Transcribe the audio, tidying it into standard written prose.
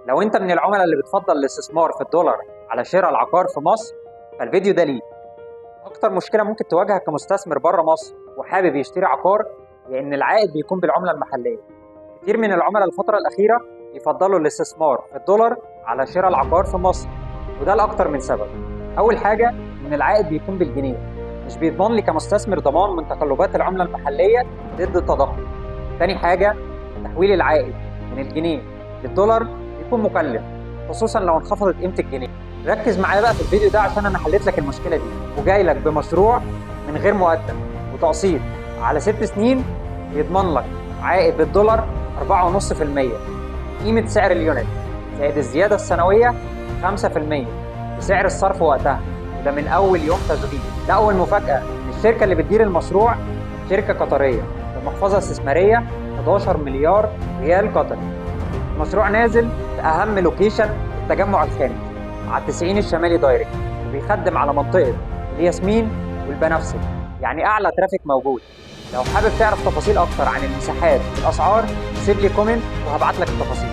لو انت من العملاء اللي بتفضل الاستثمار في الدولار على شراء العقار في مصر، فالفيديو ده ليك. اكتر مشكله ممكن تواجهك كمستثمر بره مصر وحابب يشتري عقار هي ان العائد بيكون بالعمله المحليه. كتير من العملاء الفتره الاخيره يفضلوا الاستثمار في الدولار على شراء العقار في مصر، وده لاكتر من سبب. اول حاجه ان العائد بيكون بالجنيه، مش بيضمن لي كمستثمر ضمان من تقلبات العمله المحليه ضد التضخم. تاني حاجه، تحويل العائد من الجنيه للدولار بيكون مكلف، خصوصا لو انخفضت قيمه الجنيه. ركز معايا بقى في الفيديو ده عشان انا حليت لك المشكله دي وجاي لك بمشروع من غير مقدم وتقسيط على 6 سنين يضمن لك عائد بالدولار 4.5%، قيمه سعر اليونت زائد الزياده السنويه 5% بسعر الصرف وقتها، وده من اول يوم تشغيل. ده اول مفاجاه، الشركه اللي بتدير المشروع شركه قطريه بمحفظه استثماريه 11 مليار ريال قطري. المشروع نازل في اهم لوكيشن في التجمع الخامس على التسعين الشمالي دايركت، وبيخدم على منطقه الياسمين والبنفسج، يعني اعلى ترافيك موجود. لو حابب تعرف تفاصيل اكتر عن المساحات والاسعار سيب لي كومنت وهبعت لك التفاصيل.